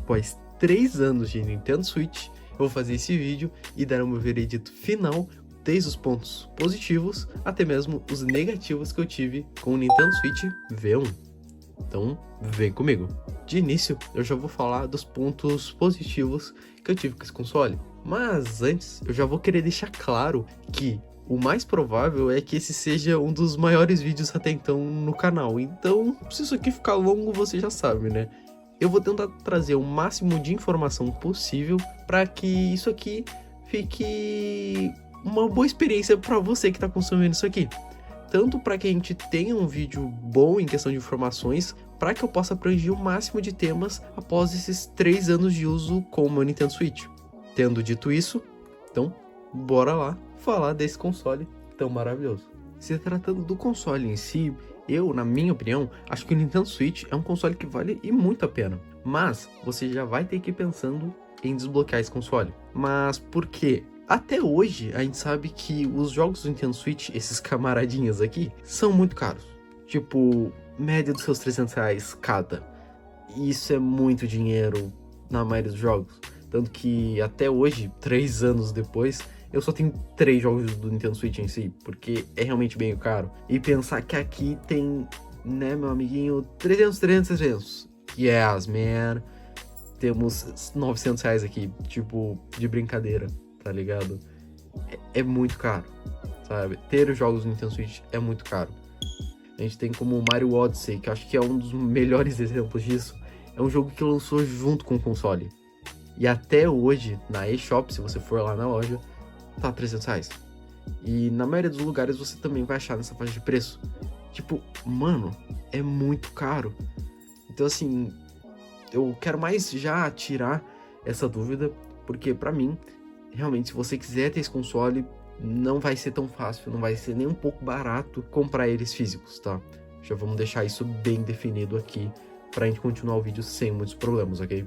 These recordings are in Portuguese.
após 3 anos de Nintendo Switch, eu vou fazer esse vídeo e dar o meu veredito final, desde os pontos positivos até mesmo os negativos que eu tive com o Nintendo Switch V1. Então, vem comigo. De início, eu já vou falar dos pontos positivos que eu tive com esse console. Mas antes, eu já vou querer deixar claro que o mais provável é que esse seja um dos maiores vídeos até então no canal. Então, se isso aqui ficar longo, você já sabe, né? Eu vou tentar trazer o máximo de informação possível para que isso aqui fique uma boa experiência para você que está consumindo isso aqui. Tanto para que a gente tenha um vídeo bom em questão de informações, para que eu possa abranger o máximo de temas após esses 3 anos de uso com o meu Nintendo Switch. Tendo dito isso, então, bora lá falar desse console tão maravilhoso. Se tratando do console em si, eu, na minha opinião, acho que o Nintendo Switch é um console que vale e muito a pena. Mas você já vai ter que ir pensando em desbloquear esse console. Mas por quê? Até hoje, a gente sabe que os jogos do Nintendo Switch, esses camaradinhas aqui, são muito caros. Tipo, média dos seus R$300 cada. E isso é muito dinheiro na maioria dos jogos. Tanto que até hoje, 3 anos depois, eu só tenho 3 jogos do Nintendo Switch em si, porque é realmente bem caro. E pensar que aqui tem, né, meu amiguinho, 300. Yes, man. Temos R$900 aqui, tipo, de brincadeira, tá ligado? É muito caro, sabe? Ter os jogos do Nintendo Switch é muito caro. A gente tem como o Mario Odyssey, que eu acho que é um dos melhores exemplos disso. É um jogo que lançou junto com o console. E até hoje, na eShop, se você for lá na loja, tá R$300. E na maioria dos lugares você também vai achar nessa faixa de preço. Tipo, mano, é muito caro. Então assim, eu quero mais já tirar essa dúvida, porque pra mim, realmente, se você quiser ter esse console, não vai ser tão fácil, não vai ser nem um pouco barato comprar eles físicos, tá? Já vamos deixar isso bem definido aqui, pra gente continuar o vídeo sem muitos problemas, ok?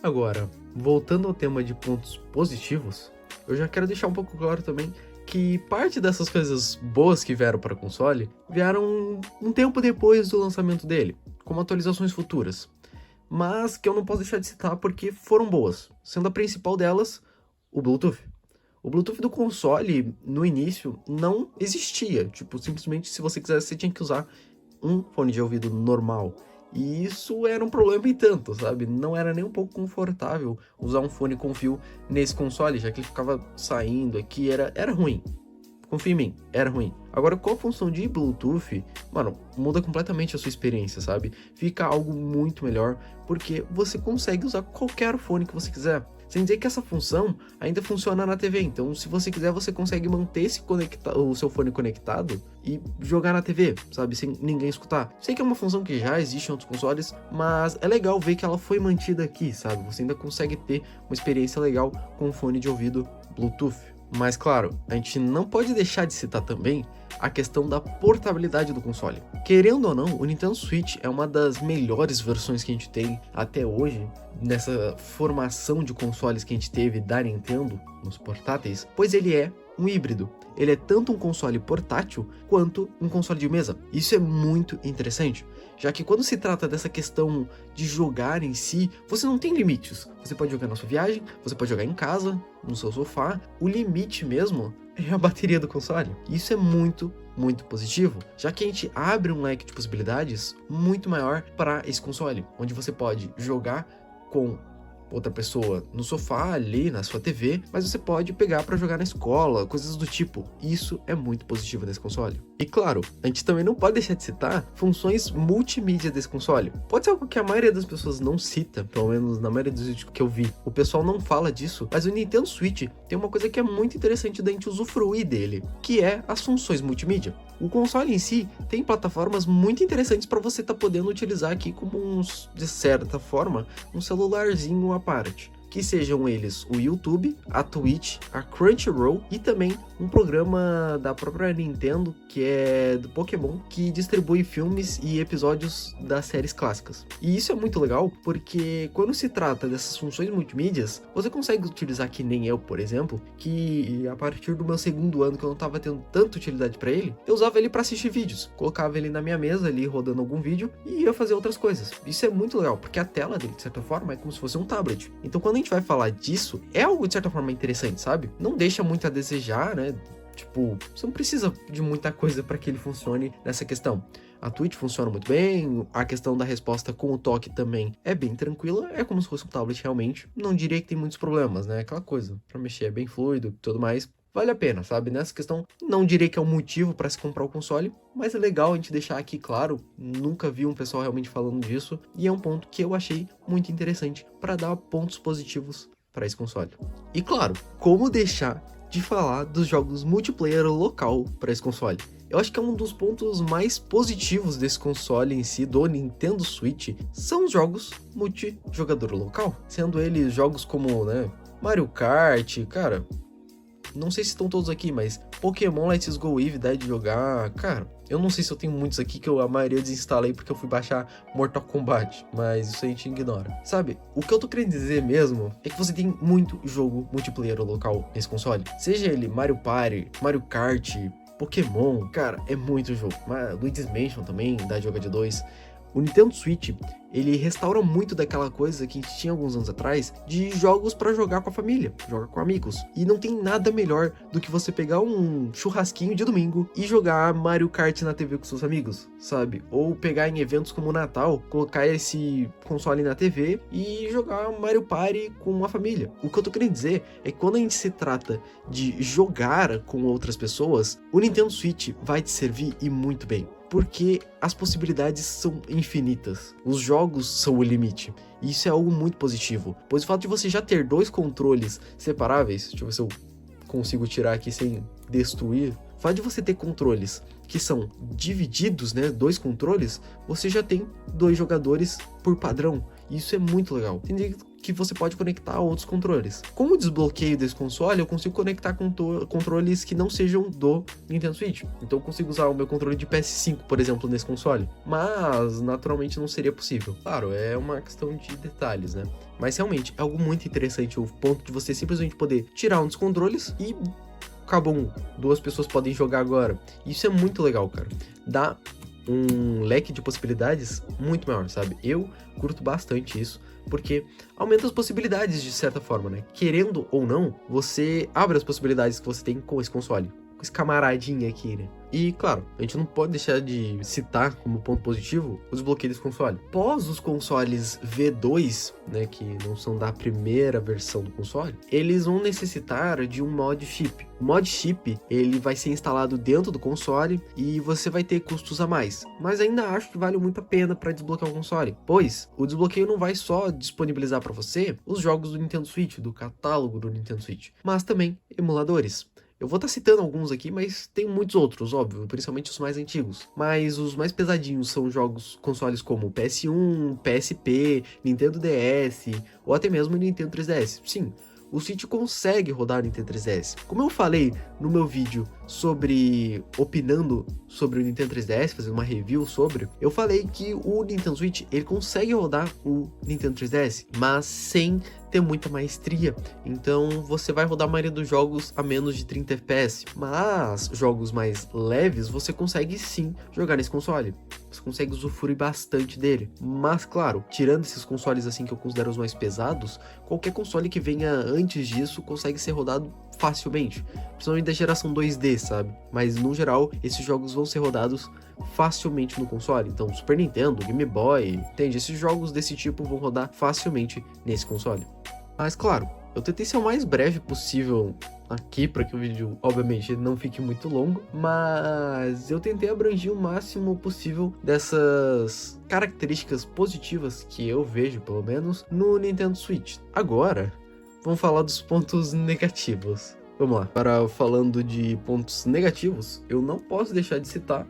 Agora, voltando ao tema de pontos positivos, eu já quero deixar um pouco claro também que parte dessas coisas boas que vieram para o console vieram um tempo depois do lançamento dele, como atualizações futuras, mas que eu não posso deixar de citar porque foram boas, sendo a principal delas o Bluetooth. O Bluetooth do console, no início, não existia, tipo, simplesmente se você quisesse, você tinha que usar um fone de ouvido normal. E isso era um problema e tanto, sabe? Não era nem um pouco confortável usar um fone com fio nesse console, já que ele ficava saindo aqui, era ruim. Confia em mim, era ruim. Agora, com a função de Bluetooth, mano, muda completamente a sua experiência, sabe? Fica algo muito melhor, porque você consegue usar qualquer fone que você quiser. Sem dizer que essa função ainda funciona na TV, então se você quiser você consegue manter o seu fone conectado e jogar na TV, sabe, sem ninguém escutar. Sei que é uma função que já existe em outros consoles, mas é legal ver que ela foi mantida aqui, sabe, você ainda consegue ter uma experiência legal com o fone de ouvido Bluetooth. Mas claro, a gente não pode deixar de citar também a questão da portabilidade do console. Querendo ou não, o Nintendo Switch é uma das melhores versões que a gente tem até hoje, nessa formação de consoles que a gente teve da Nintendo, nos portáteis, pois ele é um híbrido. Ele é tanto um console portátil quanto um console de mesa. Isso é muito interessante, já que quando se trata dessa questão de jogar em si, você não tem limites. Você pode jogar na sua viagem, você pode jogar em casa, no seu sofá. O limite mesmo é a bateria do console. Isso é muito positivo, já que a gente abre um leque de possibilidades muito maior para esse console, onde você pode jogar com outra pessoa no sofá, ali na sua TV, mas você pode pegar para jogar na escola, coisas do tipo. Isso é muito positivo nesse console. E claro, a gente também não pode deixar de citar funções multimídia desse console. Pode ser algo que a maioria das pessoas não cita, pelo menos na maioria dos vídeos que eu vi. O pessoal não fala disso, mas o Nintendo Switch tem uma coisa que é muito interessante da gente usufruir dele, que é as funções multimídia. O console em si tem plataformas muito interessantes para você estar podendo utilizar aqui como de certa forma, um celularzinho à parte. que sejam eles o YouTube, a Twitch, a Crunchyroll e também um programa da própria Nintendo, que é do Pokémon, que distribui filmes e episódios das séries clássicas. E isso é muito legal, porque quando se trata dessas funções multimídias, você consegue utilizar, que nem eu, por exemplo, que a partir do meu segundo ano, que eu não estava tendo tanta utilidade para ele, eu usava ele para assistir vídeos, colocava ele na minha mesa ali, rodando algum vídeo, e ia fazer outras coisas. Isso é muito legal, porque a tela dele, de certa forma, é como se fosse um tablet. Então quando a gente vai falar disso, é algo de certa forma interessante, sabe? Não deixa muito a desejar, né? Tipo, você não precisa de muita coisa para que ele funcione nessa questão. A Twitch funciona muito bem, a questão da resposta com o toque também é bem tranquila, é como se fosse um tablet realmente. Não diria que tem muitos problemas, né? Aquela coisa, para mexer é bem fluido e tudo mais. Vale a pena, sabe? Nessa questão, não diria que é um motivo para se comprar o console, mas é legal a gente deixar aqui claro, nunca vi um pessoal realmente falando disso, e é um ponto que eu achei muito interessante para dar pontos positivos para esse console. E claro, como deixar de falar dos jogos multiplayer local para esse console? Eu acho que é um dos pontos mais positivos desse console em si, do Nintendo Switch, são os jogos multijogador local, sendo eles jogos como, né, Mario Kart, cara, não sei se estão todos aqui, mas Pokémon Let's Go Eevee dá de jogar, cara, eu não sei se eu tenho muitos aqui, que a maioria eu desinstalei porque eu fui baixar Mortal Kombat, mas isso a gente ignora. Sabe, o que eu tô querendo dizer mesmo é que você tem muito jogo multiplayer local nesse console. Seja ele Mario Party, Mario Kart, Pokémon, cara, é muito jogo. Luigi's Mansion também dá de jogar de 2. O Nintendo Switch, ele restaura muito daquela coisa que a gente tinha alguns anos atrás, de jogos pra jogar com a família, jogar com amigos. E não tem nada melhor do que você pegar um churrasquinho de domingo e jogar Mario Kart na TV com seus amigos, sabe? Ou pegar em eventos como o Natal, colocar esse console na TV e jogar Mario Party com a família. O que eu tô querendo dizer é que quando a gente se trata de jogar com outras pessoas, o Nintendo Switch vai te servir e muito bem. Porque as possibilidades são infinitas. Os jogos são o limite. E isso é algo muito positivo. Pois o fato de você já ter 2 controles separáveis, deixa eu ver se eu consigo tirar aqui sem destruir. O fato de você ter controles que são divididos, né, 2 controles, você já tem 2 jogadores por padrão. E isso é muito legal. Tem que você pode conectar a outros controles. Com o desbloqueio desse console, eu consigo conectar com controles que não sejam do Nintendo Switch. Então eu consigo usar o meu controle de PS5, por exemplo, nesse console. Mas, naturalmente, não seria possível. Claro, é uma questão de detalhes, né? Mas, realmente, é algo muito interessante o ponto de você simplesmente poder tirar um dos controles e acabou 2 pessoas podem jogar agora. Isso é muito legal, cara. Dá um leque de possibilidades muito maior, sabe? Eu curto bastante isso, porque aumenta as possibilidades de certa forma, né? Querendo ou não, você abre as possibilidades que você tem com esse console, com esse camaradinho aqui, né? E, claro, a gente não pode deixar de citar como ponto positivo o desbloqueio desse console. Após os consoles V2, né, que não são da primeira versão do console, eles vão necessitar de um mod chip. O mod chip, ele vai ser instalado dentro do console e você vai ter custos a mais. Mas ainda acho que vale muito a pena para desbloquear o console, pois o desbloqueio não vai só disponibilizar para você os jogos do Nintendo Switch, do catálogo do Nintendo Switch, mas também emuladores. Eu vou estar citando alguns aqui, mas tem muitos outros, óbvio, principalmente os mais antigos. Mas os mais pesadinhos são jogos, consoles como PS1, PSP, Nintendo DS, ou até mesmo Nintendo 3DS. Sim, o Switch consegue rodar o Nintendo 3DS. Como eu falei no meu vídeo sobre opinando sobre o Nintendo 3DS, fazendo uma review sobre, eu falei que o Nintendo Switch, ele consegue rodar o Nintendo 3DS, mas sem ter muita maestria. Então você vai rodar a maioria dos jogos a menos de 30 FPS, mas jogos mais leves você consegue sim jogar nesse console. Você consegue usufruir bastante dele. Mas claro, tirando esses consoles assim que eu considero os mais pesados, qualquer console que venha antes disso consegue ser rodado facilmente, principalmente da geração 2D, sabe? Mas no geral, esses jogos vão ser rodados facilmente no console. Então, Super Nintendo, Game Boy, entende? Esses jogos desse tipo vão rodar facilmente nesse console. Mas claro, eu tentei ser o mais breve possível aqui para que o vídeo, obviamente, não fique muito longo, mas eu tentei abranger o máximo possível dessas características positivas que eu vejo, pelo menos, no Nintendo Switch. Agora, vamos falar dos pontos negativos. Vamos lá. Para falando de pontos negativos, eu não posso deixar de citar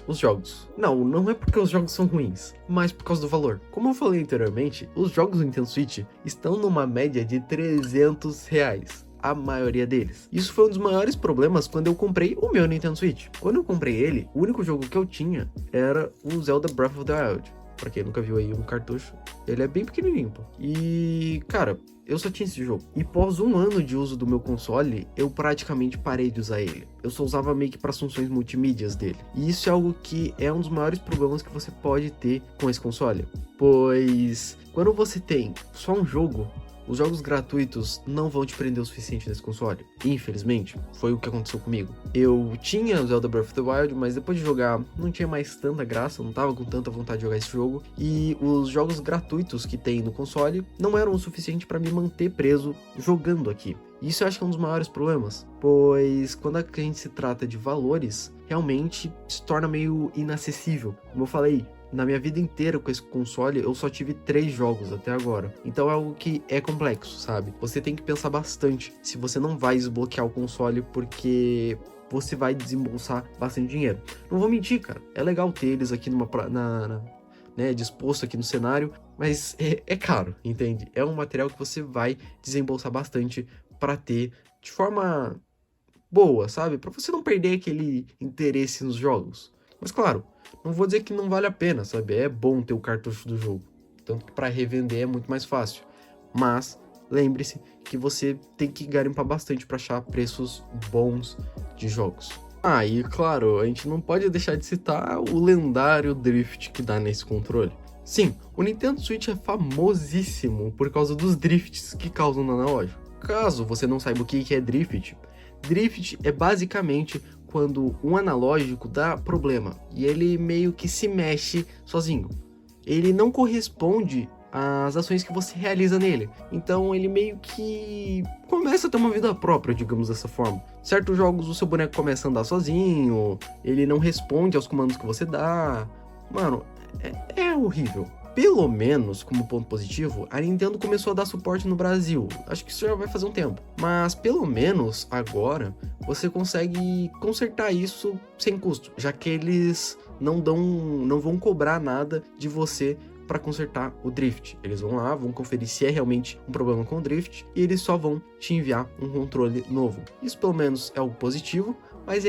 os jogos. Não é porque os jogos são ruins, mas por causa do valor. Como eu falei anteriormente, os jogos do Nintendo Switch estão numa média de R$300. A maioria deles. Isso foi um dos maiores problemas quando eu comprei o meu Nintendo Switch. Quando eu comprei ele, o único jogo que eu tinha era o Zelda Breath of the Wild. Pra quem nunca viu aí um cartucho, ele é bem pequenininho, pô. E, cara, eu só tinha esse jogo. E após um ano de uso do meu console, eu praticamente parei de usar ele. Eu só usava meio que para as funções multimídias dele. E isso é algo que é um dos maiores problemas que você pode ter com esse console. Pois, quando você tem só um jogo, os jogos gratuitos não vão te prender o suficiente nesse console. Infelizmente, foi o que aconteceu comigo. Eu tinha o Zelda Breath of the Wild, mas depois de jogar não tinha mais tanta graça, eu não tava com tanta vontade de jogar esse jogo. E os jogos gratuitos que tem no console não eram o suficiente para me manter preso jogando aqui. Isso eu acho que é um dos maiores problemas, pois quando a gente se trata de valores, realmente se torna meio inacessível. Como eu falei, na minha vida inteira com esse console, eu só tive 3 jogos até agora. Então é algo que é complexo, sabe? Você tem que pensar bastante se você não vai desbloquear o console, porque você vai desembolsar bastante dinheiro. Não vou mentir, cara. É legal ter eles aqui disposto aqui no cenário, mas é caro, entende? É um material que você vai desembolsar bastante para ter de forma boa, sabe? Para você não perder aquele interesse nos jogos. Mas claro, não vou dizer que não vale a pena, sabe? É bom ter o cartucho do jogo. Tanto que para revender é muito mais fácil. Mas lembre-se que você tem que garimpar bastante para achar preços bons de jogos. E claro, a gente não pode deixar de citar o lendário drift que dá nesse controle. Sim, o Nintendo Switch é famosíssimo por causa dos drifts que causam no analógico. Caso você não saiba o que é drift, drift é basicamente quando um analógico dá problema e ele meio que se mexe sozinho. Ele não corresponde às ações que você realiza nele. Então ele meio que começa a ter uma vida própria, digamos dessa forma. Certos jogos o seu boneco começa a andar sozinho, ele não responde aos comandos que você dá. Mano, é horrível. Pelo menos, como ponto positivo, a Nintendo começou a dar suporte no Brasil. Acho que isso já vai fazer um tempo. Mas, pelo menos, agora, você consegue consertar isso sem custo, já que eles não vão cobrar nada de você para consertar o drift. Eles vão lá, vão conferir se é realmente um problema com o drift e eles só vão te enviar um controle novo. Isso, pelo menos, é algo positivo. Mas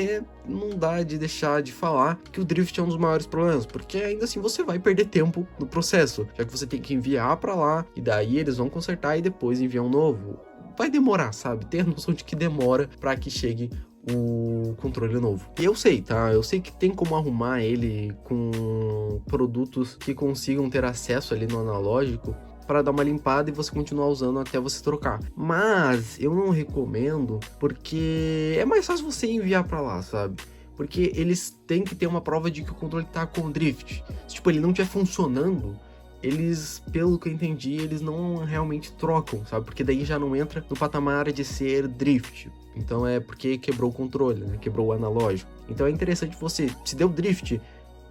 não dá de deixar de falar que o drift é um dos maiores problemas, porque ainda assim você vai perder tempo no processo, já que você tem que enviar pra lá, e daí eles vão consertar e depois enviar um novo. Vai demorar, sabe? Tem a noção de que demora pra que chegue o controle novo. E eu sei, tá? Eu sei que tem como arrumar ele com produtos que consigam ter acesso ali no analógico, para dar uma limpada e você continuar usando até você trocar. Mas eu não recomendo, porque é mais fácil você enviar para lá, sabe? Porque eles têm que ter uma prova de que o controle tá com drift. Se tipo, ele não estiver funcionando, eles, pelo que eu entendi, eles não realmente trocam, sabe? Porque daí já não entra no patamar de ser drift. Então é porque quebrou o controle, né? Quebrou o analógico. Então é interessante você, se deu drift,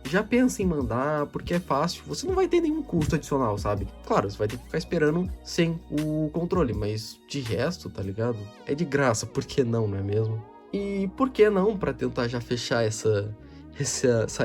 já pensa em mandar, porque é fácil, você não vai ter nenhum custo adicional, sabe? Claro, você vai ter que ficar esperando sem o controle, mas de resto, tá ligado? É de graça, por que não, não é mesmo? E por que não, pra tentar já fechar essa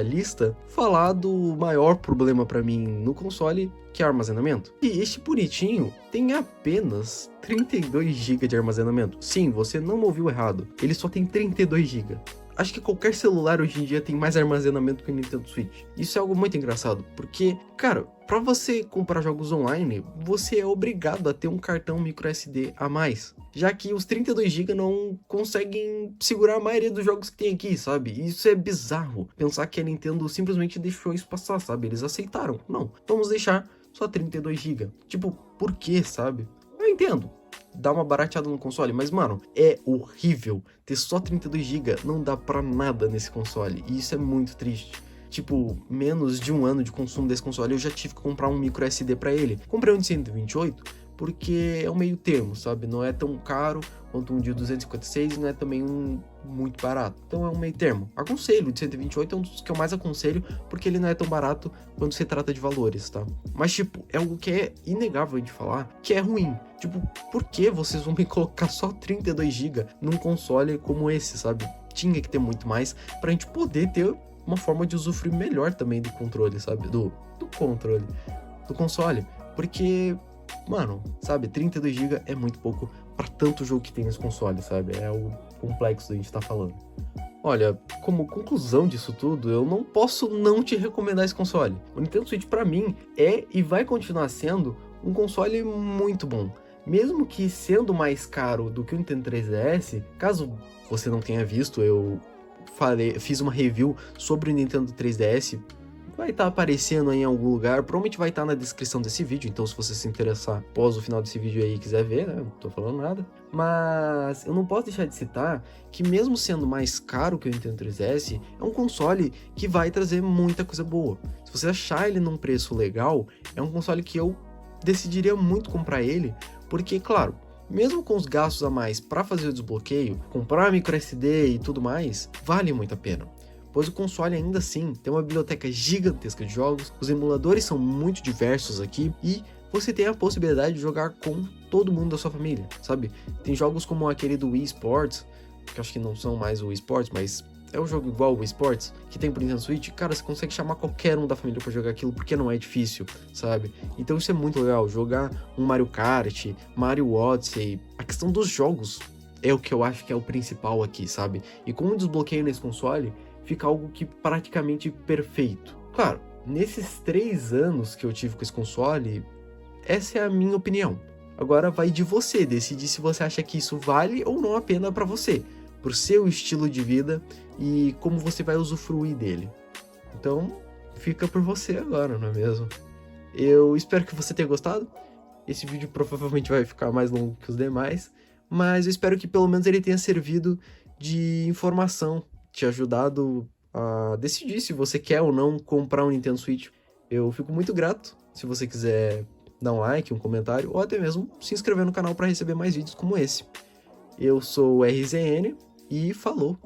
lista, falar do maior problema pra mim no console, que é armazenamento. E este bonitinho tem apenas 32 GB de armazenamento. Sim, você não me ouviu errado, ele só tem 32 GB. Acho que qualquer celular hoje em dia tem mais armazenamento que o Nintendo Switch. Isso é algo muito engraçado, porque, cara, para você comprar jogos online, você é obrigado a ter um cartão microSD a mais, já que os 32 GB não conseguem segurar a maioria dos jogos que tem aqui, sabe? Isso é bizarro, pensar que a Nintendo simplesmente deixou isso passar, sabe? Eles aceitaram. Não, vamos deixar só 32 GB. Tipo, por quê, sabe? Eu entendo. Dá uma barateada no console, mas mano, é horrível ter só 32 GB, não dá pra nada nesse console, e isso é muito triste. Tipo, menos de um ano de consumo desse console, eu já tive que comprar um micro SD pra ele. Comprei um de 128, porque é um meio termo, sabe? Não é tão caro quanto um de 256, não é também um muito barato. Então é um meio termo. Aconselho, o de 128 é um dos que eu mais aconselho, porque ele não é tão barato quando se trata de valores, tá? Mas, tipo, é algo que é inegável de falar, que é ruim. Tipo, por que vocês vão me colocar só 32 GB num console como esse, sabe? Tinha que ter muito mais pra gente poder ter uma forma de usufruir melhor também do controle, sabe? Do controle, do console. Porque, mano, sabe, 32 GB é muito pouco pra tanto jogo que tem nesse console, sabe? É o complexo da gente tá falando. Olha, como conclusão disso tudo, eu não posso não te recomendar esse console. O Nintendo Switch, pra mim, é e vai continuar sendo um console muito bom. Mesmo que sendo mais caro do que o Nintendo 3DS, caso você não tenha visto, eu fiz uma review sobre o Nintendo 3DS, vai estar aparecendo aí em algum lugar, provavelmente vai estar na descrição desse vídeo, então se você se interessar após o final desse vídeo aí e quiser ver, né, não tô falando nada. Mas eu não posso deixar de citar que mesmo sendo mais caro que o Nintendo 3DS, é um console que vai trazer muita coisa boa. Se você achar ele num preço legal, é um console que eu decidiria muito comprar ele, porque, claro, mesmo com os gastos a mais para fazer o desbloqueio, comprar micro SD e tudo mais, vale muito a pena. Pois o console ainda assim tem uma biblioteca gigantesca de jogos, os emuladores são muito diversos aqui e você tem a possibilidade de jogar com todo mundo da sua família, sabe? Tem jogos como aquele do Wii Sports, que eu acho que não são mais o Wii Sports, mas é um jogo igual o Wii Sports, que tem pro Nintendo Switch. Cara, você consegue chamar qualquer um da família pra jogar aquilo, porque não é difícil, sabe? Então isso é muito legal, jogar um Mario Kart, Mario Odyssey, a questão dos jogos é o que eu acho que é o principal aqui, sabe? E com o desbloqueio nesse console, fica algo que praticamente perfeito. Claro, nesses 3 anos que eu tive com esse console, essa é a minha opinião. Agora vai de você decidir se você acha que isso vale ou não a pena para você, pro seu estilo de vida e como você vai usufruir dele. Então, fica por você agora, não é mesmo? Eu espero que você tenha gostado. Esse vídeo provavelmente vai ficar mais longo que os demais, mas eu espero que pelo menos ele tenha servido de informação, te ajudado a decidir se você quer ou não comprar um Nintendo Switch. Eu fico muito grato se você quiser dar um like, um comentário ou até mesmo se inscrever no canal para receber mais vídeos como esse. Eu sou o RZN e falou!